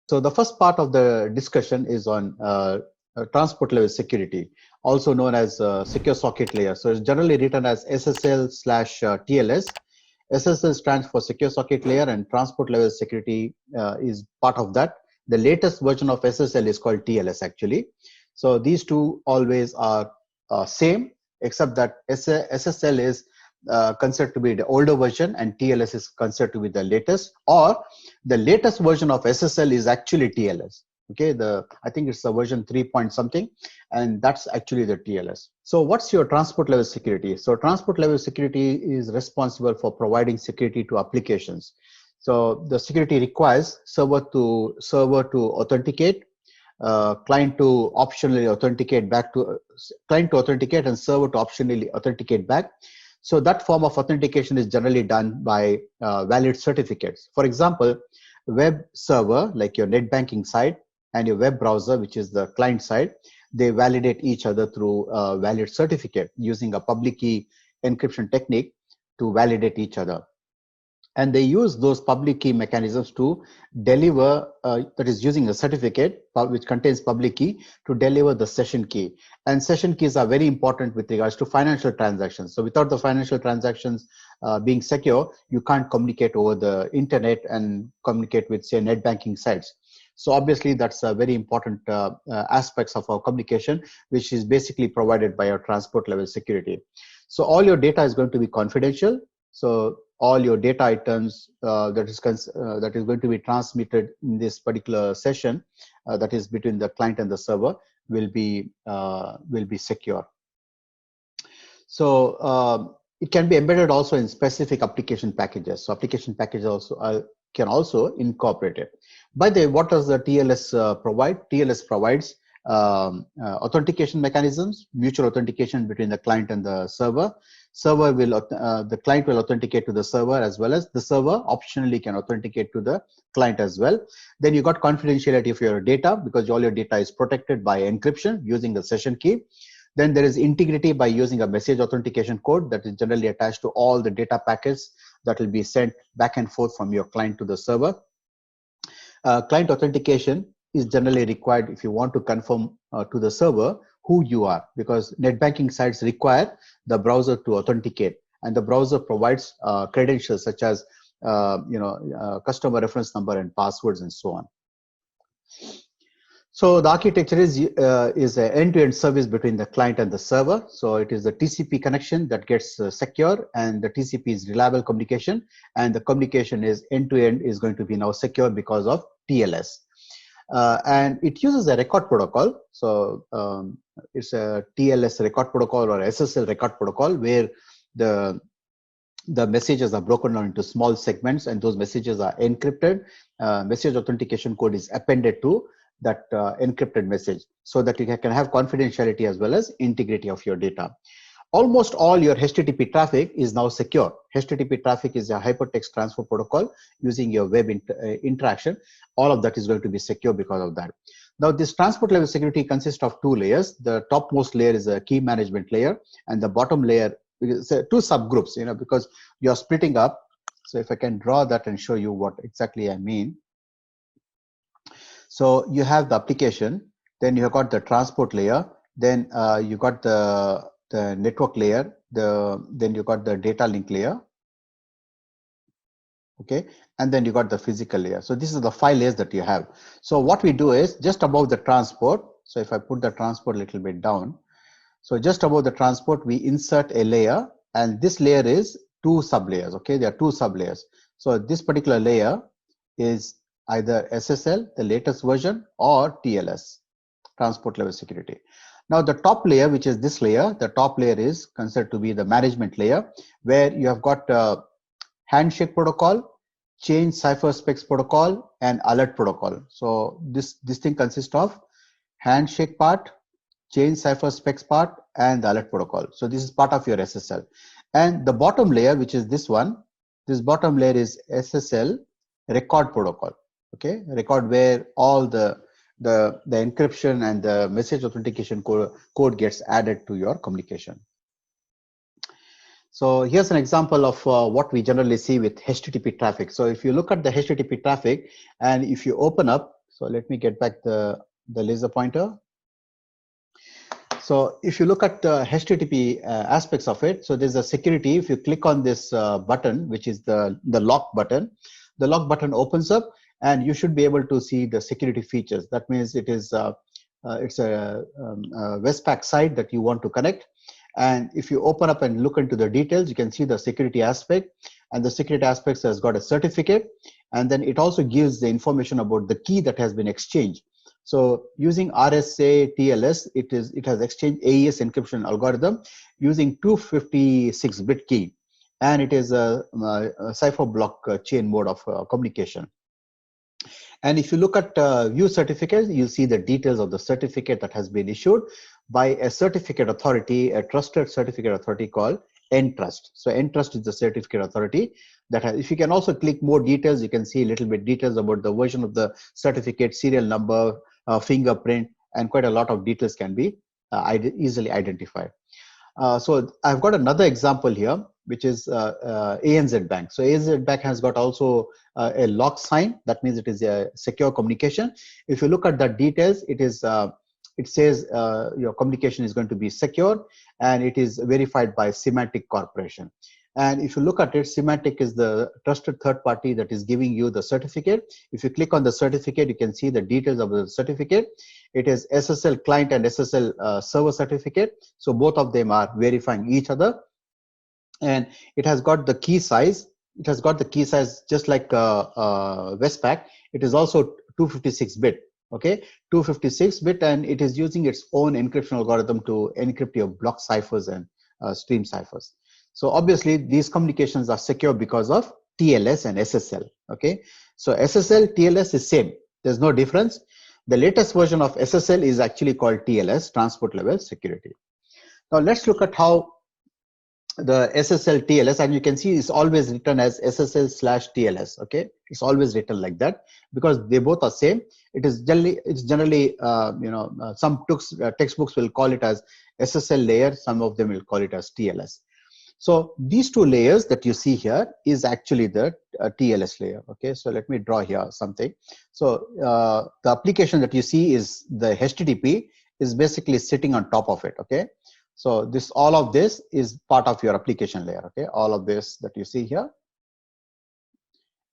So the first part of the discussion is on transport level security, also known as secure socket layer. So it's generally written as SSL/TLS. SSL stands for secure socket layer, and transport level security is part of that. The latest version of SSL is called TLS actually. So these two always are same, except that SSL is considered to be the older version and TLS is considered to be the latest, or the latest version of SSL is actually TLS. Okay, I think it's a version 3 point something, and that's actually the TLS. So what's your transport level security? So transport level security is responsible for providing security to applications. So the security requires server to authenticate, client to optionally authenticate back to client to authenticate, and server to optionally authenticate back. So that form of authentication is generally done by valid certificates. For example, web server like your net banking side and your web browser, which is the client side, they validate each other through a valid certificate using a public key encryption technique to validate each other. And they use those public key mechanisms to deliver, that is using a certificate which contains public key to deliver the session key. And session keys are very important with regards to financial transactions. So without the financial transactions being secure, you can't communicate over the internet and communicate with, say, net banking sites. So obviously that's a very important aspects of our communication, which is basically provided by our transport level security. So all your data is going to be confidential. So all your data items that is going to be transmitted in this particular session, that is between the client and the server, will be secure. So it can be embedded also in specific application packages. So application packages also can also incorporate it. By the way, what does the TLS provide? TLS provides authentication mechanisms, mutual authentication between the client and the server. The client will authenticate to the server, as well as the server optionally can authenticate to the client as well. Then you got confidentiality of your data, because all your data is protected by encryption using the session key. Then there is integrity by using a message authentication code that is generally attached to all the data packets that will be sent back and forth from your client to the server. Client authentication is generally required if you want to confirm to the server who you are, because net banking sites require the browser to authenticate, and the browser provides credentials such as customer reference number and passwords and so on. So the architecture is an end-to-end service between the client and the server. So it is the TCP connection that gets secure, and the TCP is reliable communication, and the communication is end-to-end is going to be now secure because of TLS. And it uses a record protocol. So it's a TLS record protocol or SSL record protocol, where the messages are broken down into small segments, and those messages are encrypted. Message authentication code is appended to that encrypted message, so that you can have confidentiality as well as integrity of your data. Almost all your HTTP traffic is now secure. HTTP traffic is a hypertext transfer protocol using your web interaction. All of that is going to be secure because of that. Now, this transport level security consists of two layers. The topmost layer is a key management layer, and the bottom layer is two subgroups, because you're splitting up. So if I can draw that and show you what exactly I mean. So you have the application, then you have got the transport layer, then you got the network layer, then you got the data link layer, okay, and then you got the physical layer. So this is the 5 layers that you have. So what we do is just above the transport. So if I put the transport a little bit down, so just above the transport, we insert a layer, and this layer is 2 sub-layers. Okay, there are 2 sub-layers. So this particular layer is either SSL, the latest version, or TLS, transport level security. Now the top layer, which is this layer, the top layer is considered to be the management layer, where you have got handshake protocol, change cipher specs protocol, and alert protocol. So this thing consists of handshake part, change cipher specs part, and the alert protocol. So this is part of your SSL. And the bottom layer, which is this one, this bottom layer is SSL record protocol. Okay, record where all the encryption and the message authentication code gets added to your communication. So here's an example of what we generally see with HTTP traffic. So if you look at the HTTP traffic, and if you open up, So let me get back the laser pointer. So if you look at the HTTP aspects of it, so there's a security. If you click on this button, which is the lock button, the lock button opens up, and you should be able to see the security features. That means it is it's a Westpac site that you want to connect. And if you open up and look into the details, you can see the security aspect, and the security aspects has got a certificate, and then it also gives the information about the key that has been exchanged. So using RSA TLS, it has exchanged AES encryption algorithm using 256-bit key, and it is a cipher block chain mode of communication. And if you look at view certificates, you'll see the details of the certificate that has been issued by a certificate authority, a trusted certificate authority called Entrust. So Entrust is the certificate authority that has, if you can also click more details, you can see a little bit details about the version of the certificate, serial number, fingerprint, and quite a lot of details can be easily identified. So I've got another example here, which is ANZ Bank. So ANZ Bank has got also a lock sign. That means it is a secure communication. If you look at the details, it is it says your communication is going to be secure, and it is verified by Symantec Corporation. And if you look at it, Symantec is the trusted third party that is giving you the certificate. If you click on the certificate, you can see the details of the certificate. It is SSL client and SSL server certificate. So both of them are verifying each other. And it has got the key size. It has got the key size just like Westpac. It is also 256-bit. Okay, 256-bit, and it is using its own encryption algorithm to encrypt your block ciphers and stream ciphers. So obviously these communications are secure because of TLS and SSL. Okay, so SSL, TLS is same. There's no difference. The latest version of SSL is actually called TLS, Transport Level Security. Now let's look at how the SSL TLS, and you can see it's always written as SSL/TLS. Okay, it's always written like that because they both are same. It's generally some textbooks will call it as SSL layer. Some of them will call it as TLS. So these two layers that you see here is actually the TLS layer. Okay, so let me draw here something. So the application that you see is the HTTP is basically sitting on top of it. Okay, so this, all of this is part of your application layer. Okay, all of this that you see here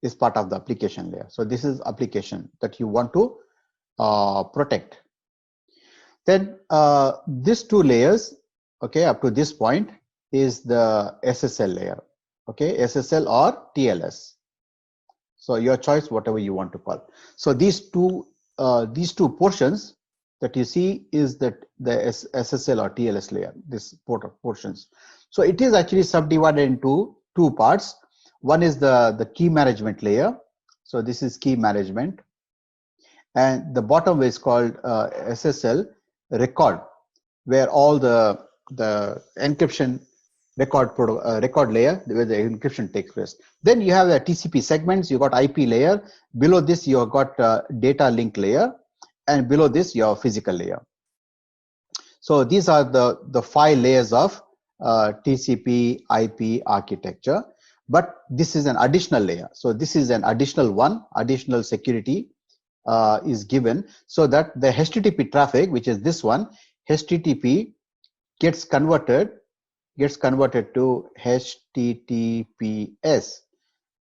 is part of the application layer. So this is application that you want to protect. Then these two layers, okay, up to this point is the SSL layer. Okay, SSL or TLS. So your choice, whatever you want to call. So these two portions that you see is the SSL or TLS layer, this portions. So it is actually subdivided into two parts. One is the key management layer. So this is key management, and the bottom is called SSL record, where all the encryption record layer where the encryption takes place. Then you have the TCP segments. You got IP layer. Below this you have got data link layer, and below this your physical layer. So these are the 5 layers of TCP IP architecture. But this is an additional layer. So this is an additional one. Additional security is given so that the HTTP traffic, which is this one, HTTP gets converted to HTTPS.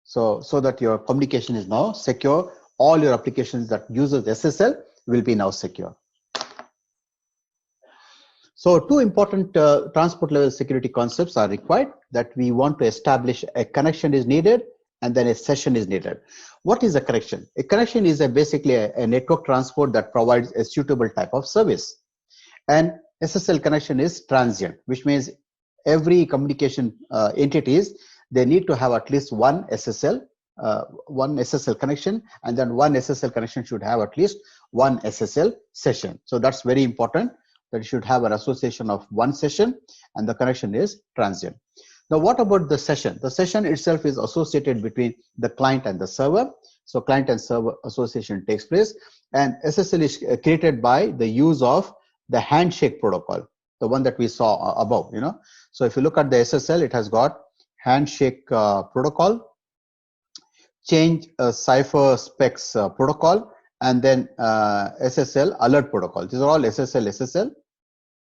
So that your communication is now secure. All your applications that uses SSL will be now secure. So two important transport level security concepts are required, that we want to establish a connection is needed and then a session is needed. What is a connection? A connection is basically a network transport that provides a suitable type of service. And SSL connection is transient, which means every communication entities, they need to have at least one SSL connection, and then one SSL connection should have at least one SSL session. So that's very important, that you should have an association of one session and the connection is transient. Now, what about the session? The session itself is associated between the client and the server. So client and server association takes place, and SSL is created by the use of the handshake protocol, the one that we saw above, So if you look at the SSL, it has got handshake protocol, change cipher specs protocol, and then SSL alert protocol. These are all SSL,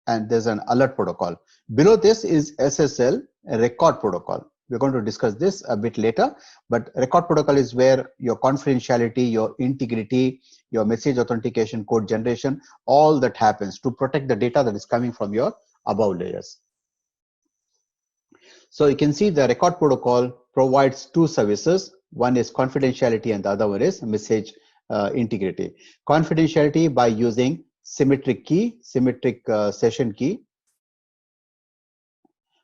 and there's an alert protocol. Below this is SSL record protocol. We're going to discuss this a bit later, but record protocol is where your confidentiality, your integrity, your message authentication, code generation, all that happens to protect the data that is coming from your above layers. So you can see the record protocol provides two services. One is confidentiality and the other one is message integrity. Confidentiality by using symmetric key, symmetric session key.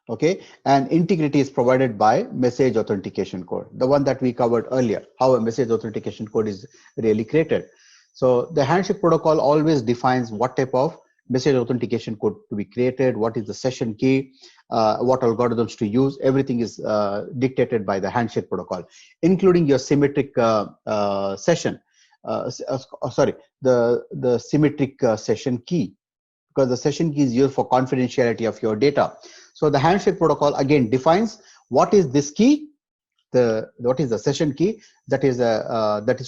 Okay, and integrity is provided by message authentication code, the one that we covered earlier, how a message authentication code is really created. So the handshake protocol always defines what type of message authentication code to be created, what is the session key, what algorithms to use. Everything is dictated by the handshake protocol, including your symmetric session. The symmetric session key, because the session key is used for confidentiality of your data. So the handshake protocol again defines what is this key, what is the session key that is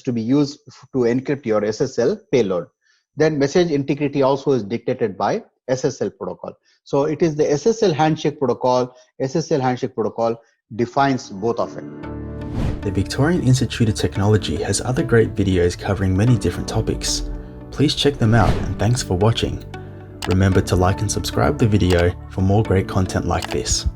to be used to encrypt your SSL payload. Then message integrity also is dictated by SSL protocol. So it is the SSL handshake protocol. SSL handshake protocol defines both of it. The Victorian Institute of Technology has other great videos covering many different topics. Please check them out, and thanks for watching. Remember to like and subscribe the video for more great content like this.